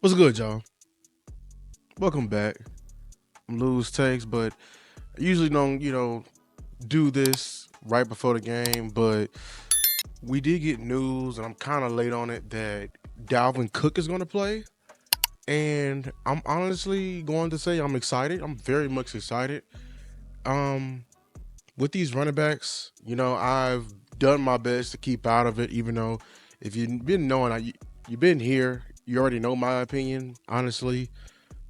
What's good, y'all? Welcome back. I'm Lose Takes, but I usually don't, do this right before the game, but we did get news, and I'm kind of late on it, that Dalvin Cook is going to play. And I'm honestly going to say I'm excited. I'm very much excited. Um, with these running backs, I've done my best to keep out of it, even though if you've been knowing, you've been here, you already know my opinion, honestly.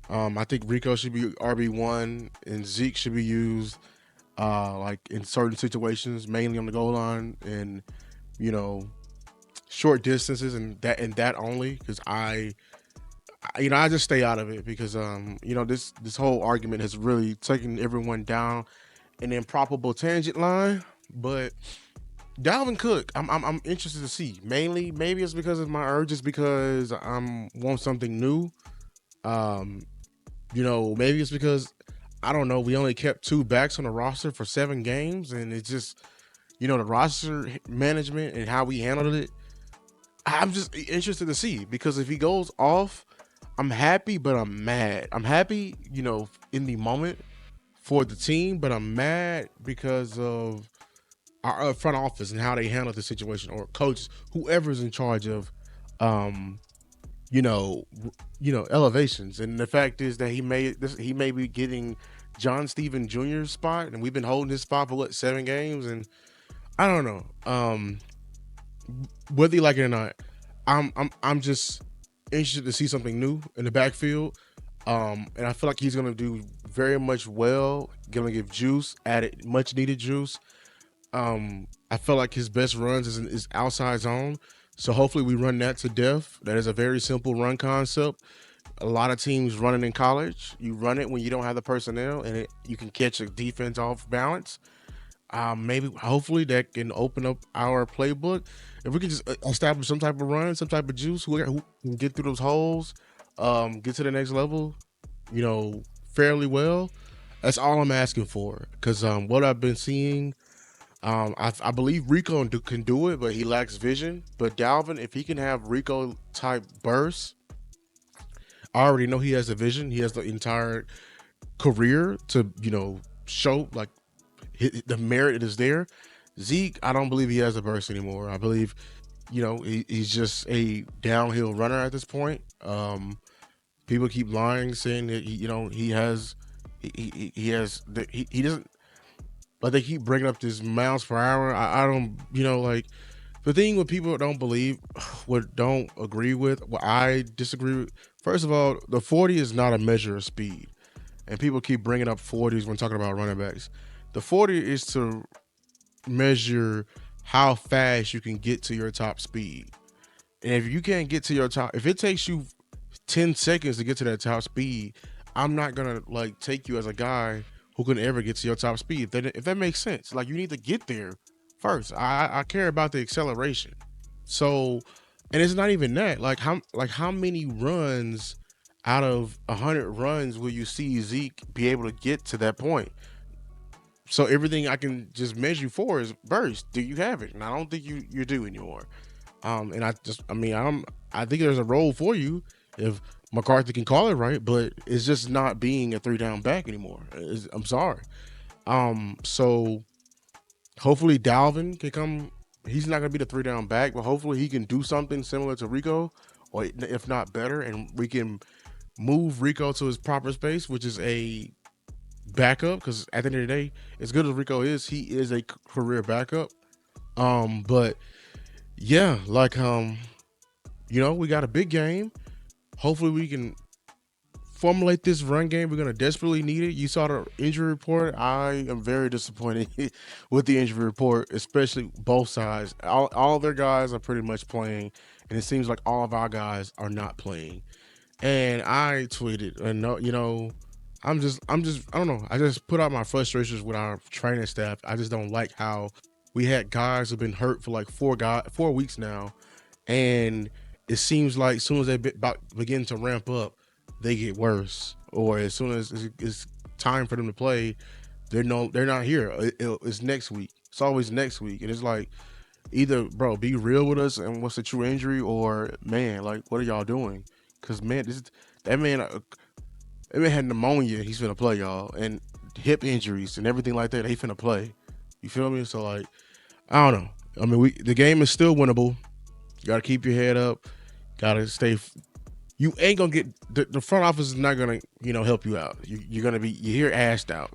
I think Rico should be RB1 and Zeke should be used like in certain situations, mainly on the goal line and you know short distances and that only because I just stay out of it because this whole argument has really taken everyone down an improbable tangent line. But Dalvin Cook, I'm interested to see. Mainly, maybe it's because of my urges because I'm want something new. Um, maybe it's because I don't know. We only kept two backs on the roster for 7 games, and it's just the roster management and how we handled it. I'm just interested to see because if he goes off, I'm happy, but I'm mad. I'm happy, in the moment for the team, but I'm mad because of our front office and how they handled the situation, or coaches, whoever's in charge of, um, you know, elevations. And the fact is that he may be getting John Steven Jr.'s spot, and we've been holding his spot for what 7 games, and I don't know. Whether you like it or not, I'm just interested to see something new in the backfield. And I feel like he's gonna do very much well. Gonna give juice, added much needed juice. I feel like his best runs is outside zone. So hopefully we run that to death. That is a very simple run concept. A lot of teams run it in college. You run it when you don't have the personnel, and you can catch a defense off balance. Maybe, hopefully, that can open up our playbook. If we can just establish some type of run, some type of juice, who can get through those holes, get to the next level, fairly well. That's all I'm asking for. Because what I've been seeing, I believe Rico can do it, but he lacks vision. But Dalvin, if he can have Rico type bursts, I already know he has the vision. He has the entire career to show like the merit is there. Zeke, I don't believe he has a burst anymore. I believe, he's just a downhill runner at this point. People keep lying, saying that he has, he has, he doesn't. But they keep bringing up this miles per hour. I don't, like the thing what people don't believe, what don't agree with, what I disagree with. First of all, the 40 is not a measure of speed, and people keep bringing up 40s when talking about running backs. The 40 is to measure how fast you can get to your top speed. And if you can't get to your top, if it takes you 10 seconds to get to that top speed, I'm not gonna like take you as a guy who can ever get to your top speed. If that makes sense, like you need to get there first. I care about the acceleration. So, and it's not even that. Like how many runs out of 100 runs will you see Zeke be able to get to that point? So everything I can just measure you for is burst. Do you have it? And I don't think you do anymore. And I think there's a role for you if McCarthy can call it right, but it's just not being a 3 down back anymore. I'm sorry. So hopefully Dalvin can come. He's not gonna be the 3 down back, but hopefully he can do something similar to Rico, or if not better, and we can move Rico to his proper space, which is a backup. Because at the end of the day, as good as Rico is, he is a career backup. But yeah, like we got a big game. Hopefully we can formulate this run game. We're gonna desperately need it. You saw the injury report. I am very disappointed with the injury report, especially both sides. All of their guys are pretty much playing, and it seems like all of our guys are not playing. And I tweeted, and no, I don't know. I just put out my frustrations with our training staff. I just don't like how we had guys who've been hurt for like 4 weeks now, and it seems like as soon as they begin to ramp up, they get worse. Or as soon as it's time for them to play, they're not here. It's next week. It's always next week, and it's like either bro, be real with us and what's the true injury, or man, like what are y'all doing? Cause man, that man, that man had pneumonia. He's finna play, y'all, and hip injuries and everything like that. He finna play. You feel me? So like, I don't know. I mean, the game is still winnable. You gotta keep your head up. Gotta stay. You ain't gonna get the front office is not gonna help you out. You're gonna be you're assed out.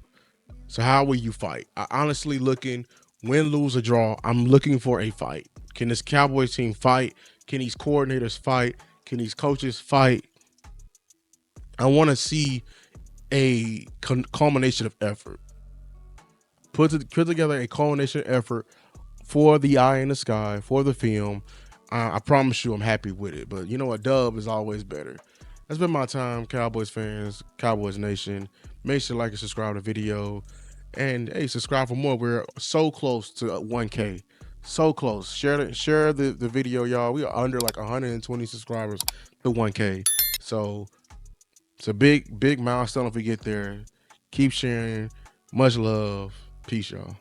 So how will you fight? I honestly looking win, lose, or draw. I'm looking for a fight. Can this Cowboys team fight? Can these coordinators fight? Can these coaches fight? I want to see a culmination of effort. Put together a culmination effort for the eye in the sky, for the film. I promise you I'm happy with it. But you know, a dub is always better. That's been my time, Cowboys fans, Cowboys Nation. Make sure to like and subscribe to the video. And hey, subscribe for more. We're so close to 1K. So close. Share the video, y'all. We are under like 120 subscribers to 1K. So it's a big milestone if we get there. Keep sharing. Much love. Peace, y'all.